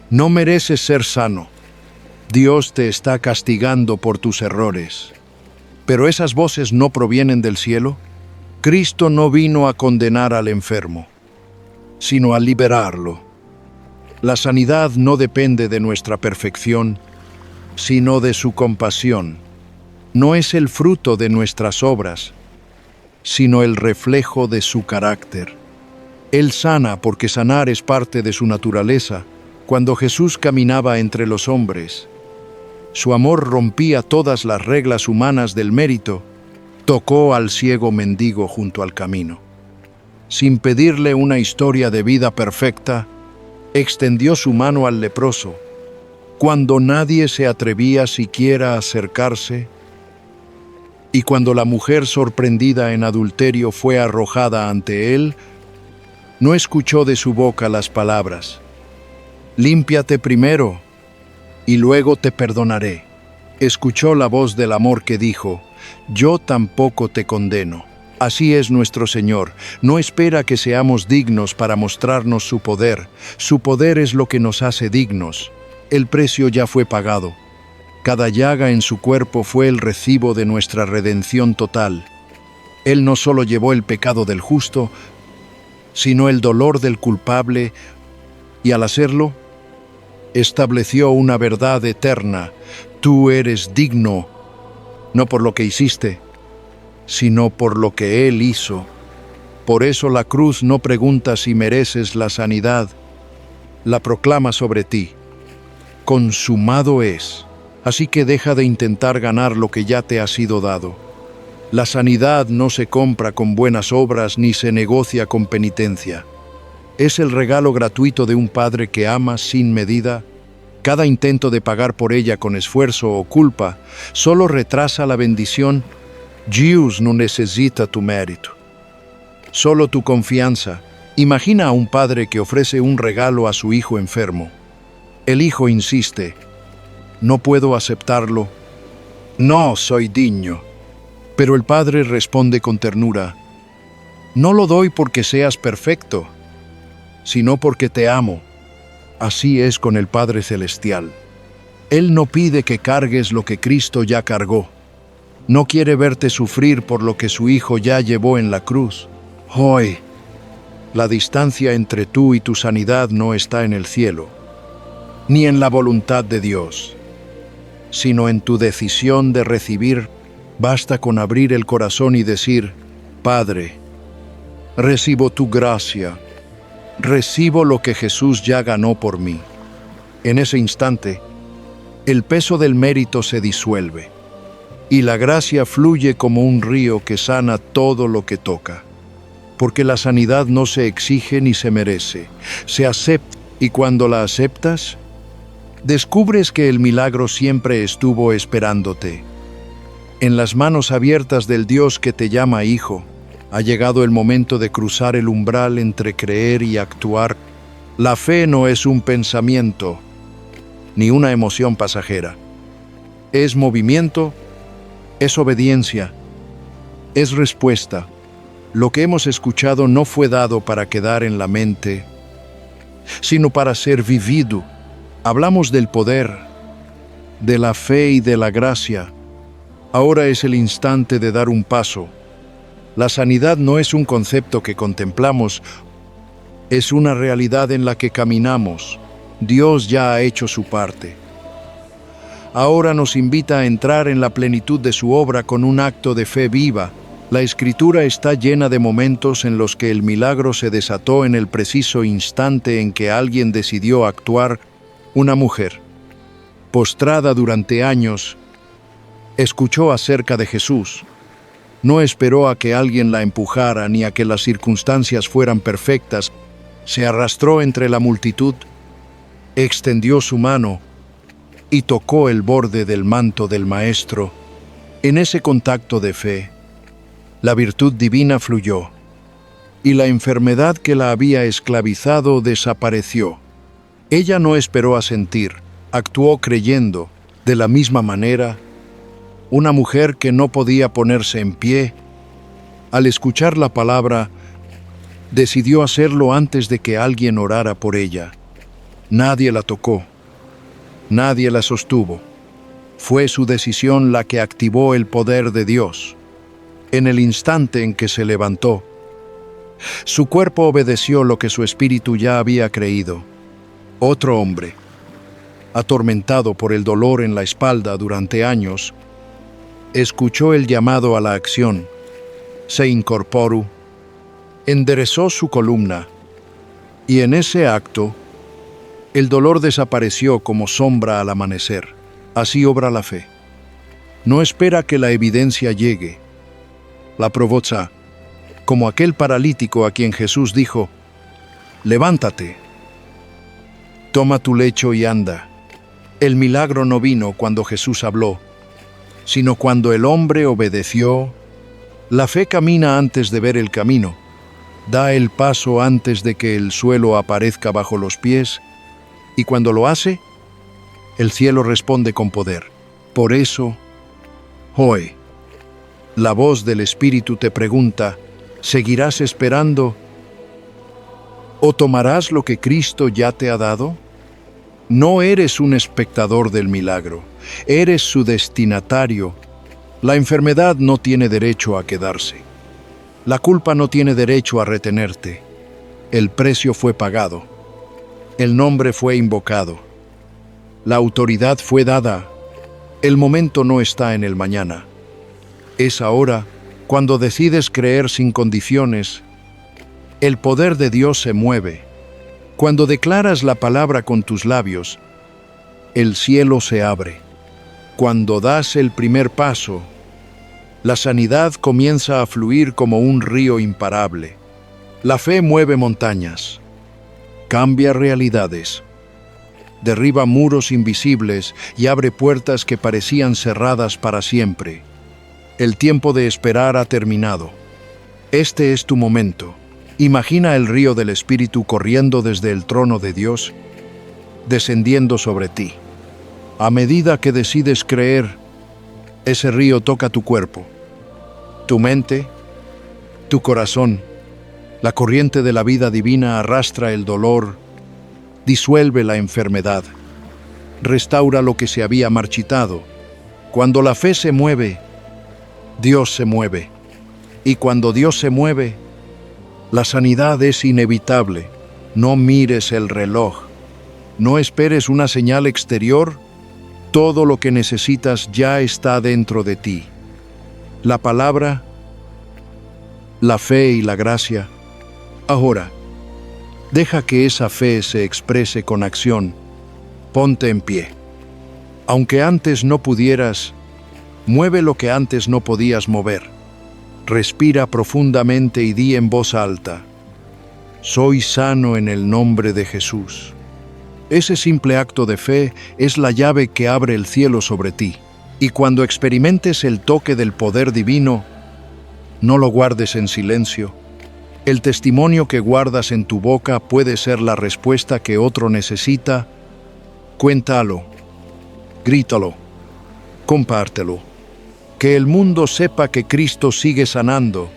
No mereces ser sano. Dios te está castigando por tus errores. Pero esas voces no provienen del cielo. Cristo no vino a condenar al enfermo, sino a liberarlo. La sanidad no depende de nuestra perfección, sino de su compasión. No es el fruto de nuestras obras, sino el reflejo de su carácter. Él sana porque sanar es parte de su naturaleza. Cuando Jesús caminaba entre los hombres, su amor rompía todas las reglas humanas del mérito. Tocó al ciego mendigo junto al camino. Sin pedirle una historia de vida perfecta, extendió su mano al leproso. Cuando nadie se atrevía siquiera a acercarse, y cuando la mujer sorprendida en adulterio fue arrojada ante él, no escuchó de su boca las palabras: «Límpiate primero, y luego te perdonaré». Escuchó la voz del amor que dijo: «Yo tampoco te condeno». Así es nuestro Señor. No espera que seamos dignos para mostrarnos su poder. Su poder es lo que nos hace dignos. El precio ya fue pagado. Cada llaga en su cuerpo fue el recibo de nuestra redención total. Él no solo llevó el pecado del justo, sino el dolor del culpable, y al hacerlo, estableció una verdad eterna. Tú eres digno, no por lo que hiciste, sino por lo que Él hizo. Por eso la cruz no pregunta si mereces la sanidad, la proclama sobre ti. Consumado es. Así que deja de intentar ganar lo que ya te ha sido dado. La sanidad no se compra con buenas obras ni se negocia con penitencia. Es el regalo gratuito de un Padre que ama sin medida. Cada intento de pagar por ella con esfuerzo o culpa solo retrasa la bendición. Dios no necesita tu mérito, solo tu confianza. Imagina a un padre que ofrece un regalo a su hijo enfermo. El hijo insiste: «No puedo aceptarlo. No soy digno». Pero el padre responde con ternura: «No lo doy porque seas perfecto, sino porque te amo». Así es con el Padre Celestial. Él no pide que cargues lo que Cristo ya cargó. No quiere verte sufrir por lo que su Hijo ya llevó en la cruz. Hoy, la distancia entre tú y tu sanidad no está en el cielo, ni en la voluntad de Dios, sino en tu decisión de recibir. Basta con abrir el corazón y decir: «Padre, recibo tu gracia, recibo lo que Jesús ya ganó por mí». En ese instante, el peso del mérito se disuelve y la gracia fluye como un río que sana todo lo que toca. Porque la sanidad no se exige ni se merece, se acepta, y cuando la aceptas, descubres que el milagro siempre estuvo esperándote. En las manos abiertas del Dios que te llama hijo, ha llegado el momento de cruzar el umbral entre creer y actuar. La fe no es un pensamiento, ni una emoción pasajera. Es movimiento, es obediencia, es respuesta. Lo que hemos escuchado no fue dado para quedar en la mente, sino para ser vivido. Hablamos del poder, de la fe y de la gracia. Ahora es el instante de dar un paso. La sanidad no es un concepto que contemplamos, es una realidad en la que caminamos. Dios ya ha hecho su parte. Ahora nos invita a entrar en la plenitud de su obra con un acto de fe viva. La Escritura está llena de momentos en los que el milagro se desató en el preciso instante en que alguien decidió actuar. Una mujer, postrada durante años, escuchó acerca de Jesús. No esperó a que alguien la empujara ni a que las circunstancias fueran perfectas. Se arrastró entre la multitud, extendió su mano y tocó el borde del manto del Maestro. En ese contacto de fe, la virtud divina fluyó y la enfermedad que la había esclavizado desapareció. Ella no esperó a sentir, actuó creyendo. De la misma manera, una mujer que no podía ponerse en pie, al escuchar la palabra, decidió hacerlo antes de que alguien orara por ella. Nadie la tocó, nadie la sostuvo. Fue su decisión la que activó el poder de Dios. En el instante en que se levantó, su cuerpo obedeció lo que su espíritu ya había creído. Otro hombre, atormentado por el dolor en la espalda durante años, escuchó el llamado a la acción, se incorporó, enderezó su columna, y en ese acto, el dolor desapareció como sombra al amanecer. Así obra la fe. No espera que la evidencia llegue. La provoca, como aquel paralítico a quien Jesús dijo: «Levántate, toma tu lecho y anda». El milagro no vino cuando Jesús habló, sino cuando el hombre obedeció. La fe camina antes de ver el camino, da el paso antes de que el suelo aparezca bajo los pies, y cuando lo hace, el cielo responde con poder. Por eso, hoy, la voz del Espíritu te pregunta: ¿seguirás esperando o tomarás lo que Cristo ya te ha dado? No eres un espectador del milagro, eres su destinatario. La enfermedad no tiene derecho a quedarse. La culpa no tiene derecho a retenerte. El precio fue pagado. El nombre fue invocado. La autoridad fue dada. El momento no está en el mañana. Es ahora cuando decides creer sin condiciones. El poder de Dios se mueve. Cuando declaras la palabra con tus labios, el cielo se abre. Cuando das el primer paso, la sanidad comienza a fluir como un río imparable. La fe mueve montañas, cambia realidades, derriba muros invisibles y abre puertas que parecían cerradas para siempre. El tiempo de esperar ha terminado. Este es tu momento. Imagina el río del Espíritu corriendo desde el trono de Dios, descendiendo sobre ti. A medida que decides creer, ese río toca tu cuerpo, tu mente, tu corazón. La corriente de la vida divina arrastra el dolor, disuelve la enfermedad, restaura lo que se había marchitado. Cuando la fe se mueve, Dios se mueve. Y cuando Dios se mueve, la sanidad es inevitable. No mires el reloj. No esperes una señal exterior. Todo lo que necesitas ya está dentro de ti. La palabra, la fe y la gracia. Ahora, deja que esa fe se exprese con acción. Ponte en pie. Aunque antes no pudieras, mueve lo que antes no podías mover. Respira profundamente y di en voz alta: soy sano en el nombre de Jesús. Ese simple acto de fe es la llave que abre el cielo sobre ti. Y cuando experimentes el toque del poder divino, no lo guardes en silencio. El testimonio que guardas en tu boca puede ser la respuesta que otro necesita. Cuéntalo, grítalo, compártelo. Que el mundo sepa que Cristo sigue sanando,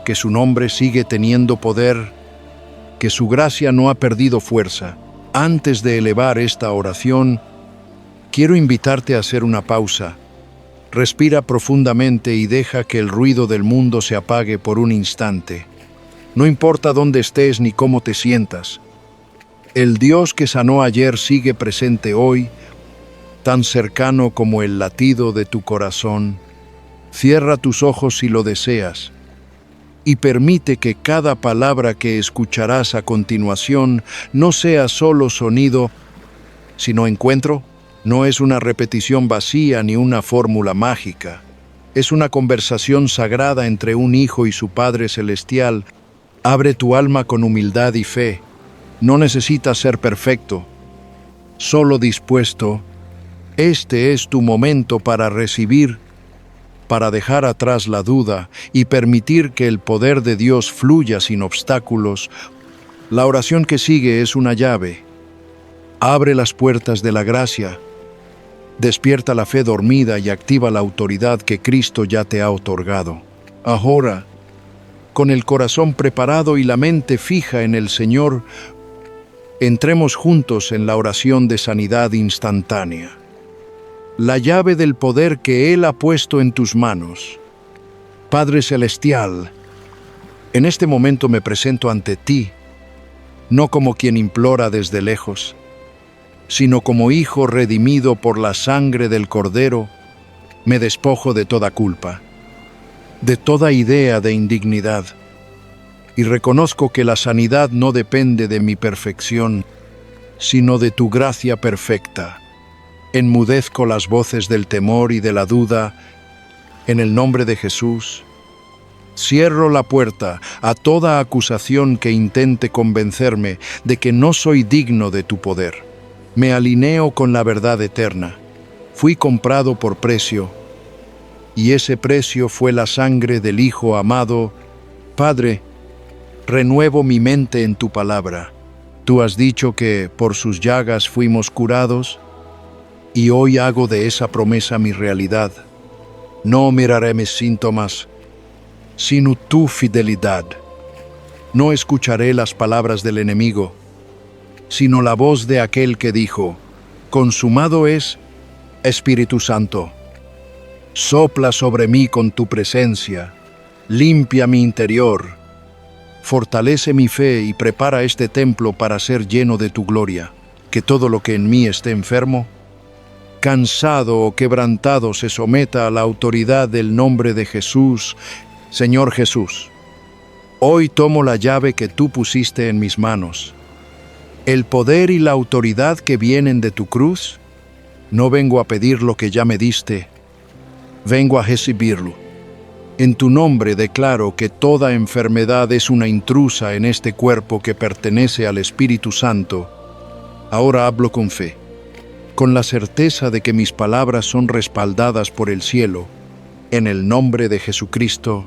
que su nombre sigue teniendo poder, que su gracia no ha perdido fuerza. Antes de elevar esta oración, quiero invitarte a hacer una pausa. Respira profundamente y deja que el ruido del mundo se apague por un instante. No importa dónde estés ni cómo te sientas. El Dios que sanó ayer sigue presente hoy, tan cercano como el latido de tu corazón. Cierra tus ojos si lo deseas y permite que cada palabra que escucharás a continuación no sea solo sonido, sino encuentro. No es una repetición vacía ni una fórmula mágica. Es una conversación sagrada entre un hijo y su Padre Celestial. Abre tu alma con humildad y fe. No necesitas ser perfecto, solo dispuesto. Este es tu momento para recibir, para dejar atrás la duda y permitir que el poder de Dios fluya sin obstáculos. La oración que sigue es una llave. Abre las puertas de la gracia. Despierta la fe dormida y activa la autoridad que Cristo ya te ha otorgado. Ahora, con el corazón preparado y la mente fija en el Señor, entremos juntos en la oración de sanidad instantánea. La llave del poder que Él ha puesto en tus manos. Padre Celestial, en este momento me presento ante ti, no como quien implora desde lejos, sino como hijo redimido por la sangre del Cordero. Me despojo de toda culpa, de toda idea de indignidad, y reconozco que la sanidad no depende de mi perfección, sino de tu gracia perfecta. Enmudezco las voces del temor y de la duda. En el nombre de Jesús, cierro la puerta a toda acusación que intente convencerme de que no soy digno de tu poder. Me alineo con la verdad eterna. Fui comprado por precio, y ese precio fue la sangre del Hijo amado. Padre, renuevo mi mente en tu palabra. Tú has dicho que por sus llagas fuimos curados, y hoy hago de esa promesa mi realidad. No miraré mis síntomas, sino tu fidelidad. No escucharé las palabras del enemigo, sino la voz de aquel que dijo: consumado es. Espíritu Santo, sopla sobre mí con tu presencia, limpia mi interior, fortalece mi fe y prepara este templo para ser lleno de tu gloria. Que todo lo que en mí esté enfermo, cansado o quebrantado se someta a la autoridad del nombre de Jesús. Señor Jesús, hoy tomo la llave que tú pusiste en mis manos. El poder y la autoridad que vienen de tu cruz. No vengo a pedir lo que ya me diste, vengo a recibirlo. En tu nombre declaro que toda enfermedad es una intrusa en este cuerpo que pertenece al Espíritu Santo. Ahora hablo con fe, con la certeza de que mis palabras son respaldadas por el cielo. En el nombre de Jesucristo,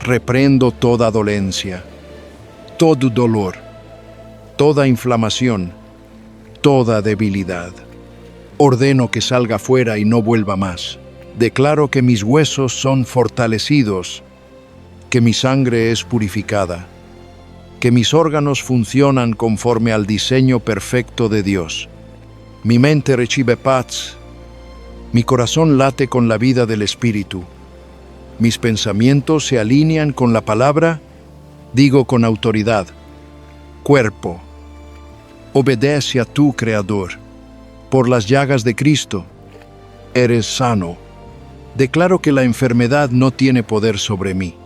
reprendo toda dolencia, todo dolor, toda inflamación, toda debilidad. Ordeno que salga fuera y no vuelva más. Declaro que mis huesos son fortalecidos, que mi sangre es purificada, que mis órganos funcionan conforme al diseño perfecto de Dios. Mi mente recibe paz, mi corazón late con la vida del Espíritu. Mis pensamientos se alinean con la palabra. Digo con autoridad: cuerpo, obedece a tu Creador. Por las llagas de Cristo, eres sano. Declaro que la enfermedad no tiene poder sobre mí,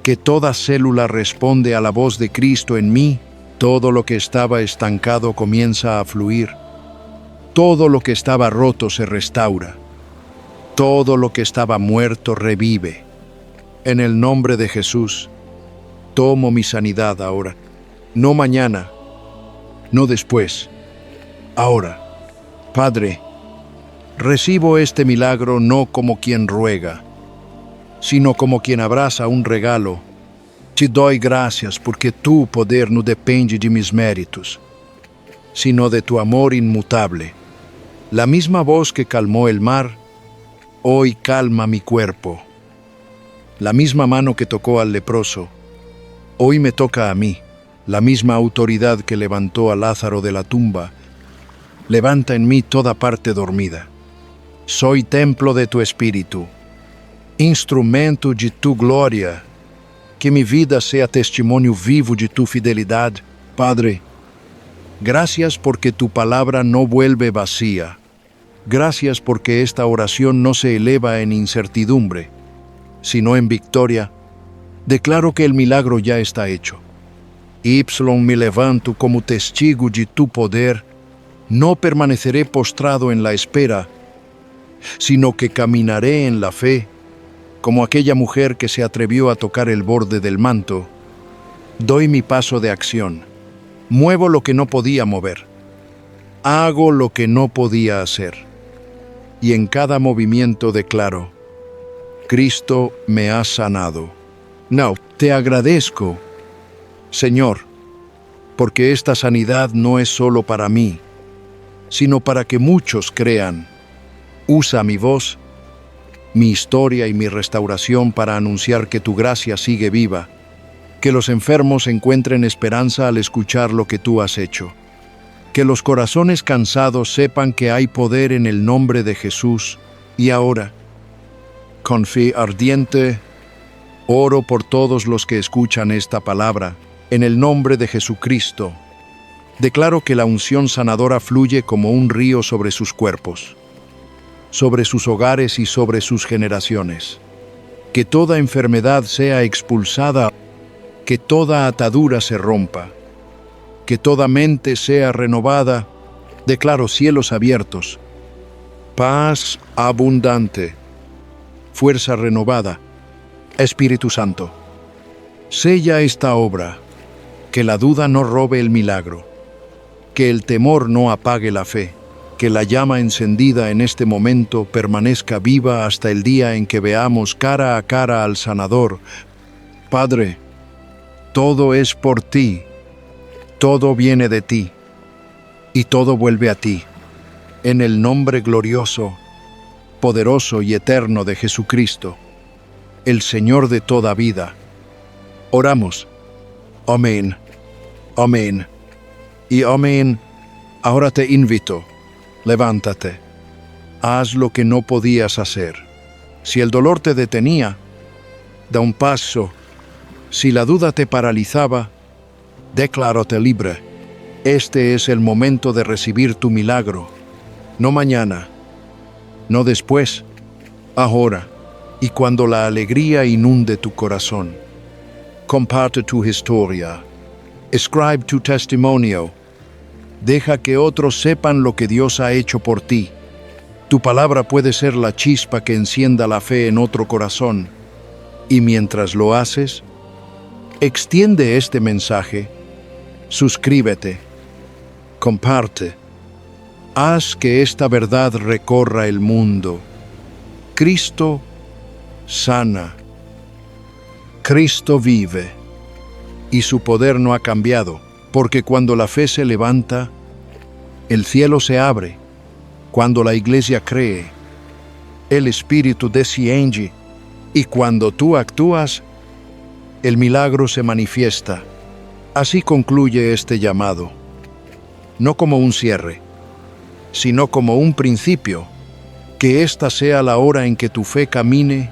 que toda célula responde a la voz de Cristo en mí. Todo lo que estaba estancado comienza a fluir. Todo lo que estaba roto se restaura. Todo lo que estaba muerto revive. En el nombre de Jesús, tomo mi sanidad ahora. No mañana, no después, ahora. Padre, recibo este milagro no como quien ruega, sino como quien abraza un regalo. Te doy gracias porque tu poder no depende de mis méritos, sino de tu amor inmutable. La misma voz que calmó el mar, hoy calma mi cuerpo. La misma mano que tocó al leproso, hoy me toca a mí. La misma autoridad que levantó a Lázaro de la tumba, levanta en mí toda parte dormida. Soy templo de tu espíritu, instrumento de tu gloria. Que mi vida sea testimonio vivo de tu fidelidad, Padre. Gracias porque tu palabra no vuelve vacía. Gracias porque esta oración no se eleva en incertidumbre, sino en victoria. Declaro que el milagro ya está hecho. Me levanto como testigo de tu poder. No permaneceré postrado en la espera, sino que caminaré en la fe, como aquella mujer que se atrevió a tocar el borde del manto. Doy mi paso de acción. Muevo lo que no podía mover. Hago lo que no podía hacer. Y en cada movimiento declaro: Cristo me ha sanado. No, te agradezco, Señor, porque esta sanidad no es solo para mí, sino para que muchos crean. Usa mi voz, mi historia y mi restauración para anunciar que tu gracia sigue viva, que los enfermos encuentren esperanza al escuchar lo que tú has hecho, que los corazones cansados sepan que hay poder en el nombre de Jesús. Y ahora, con fe ardiente, oro por todos los que escuchan esta palabra, en el nombre de Jesucristo. Declaro que la unción sanadora fluye como un río sobre sus cuerpos, sobre sus hogares y sobre sus generaciones. Que toda enfermedad sea expulsada, que toda atadura se rompa, que toda mente sea renovada. Declaro cielos abiertos, paz abundante, fuerza renovada. Espíritu Santo, sella esta obra, que la duda no robe el milagro, que el temor no apague la fe, que la llama encendida en este momento permanezca viva hasta el día en que veamos cara a cara al Sanador. Padre, todo es por ti, todo viene de ti, y todo vuelve a ti. En el nombre glorioso, poderoso y eterno de Jesucristo, el Señor de toda vida, oramos. Amén, amén y amén. Ahora te invito, levántate, haz lo que no podías hacer. Si el dolor te detenía, da un paso. Si la duda te paralizaba, declárate libre. Este es el momento de recibir tu milagro. No mañana, no después, ahora, y cuando la alegría inunde tu corazón. Comparte tu historia. Escribe tu testimonio. Deja que otros sepan lo que Dios ha hecho por ti. Tu palabra puede ser la chispa que encienda la fe en otro corazón. Y mientras lo haces, extiende este mensaje. Suscríbete. Comparte. Haz que esta verdad recorra el mundo. Cristo sana. Cristo vive. Y su poder no ha cambiado, porque cuando la fe se levanta, el cielo se abre. Cuando la iglesia cree, el Espíritu desciende. Y cuando tú actúas, el milagro se manifiesta. Así concluye este llamado. No como un cierre, sino como un principio. Que esta sea la hora en que tu fe camine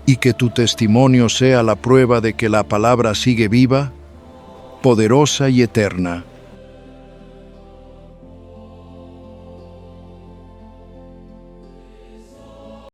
y que tu testimonio sea la prueba de que la palabra sigue viva, poderosa y eterna.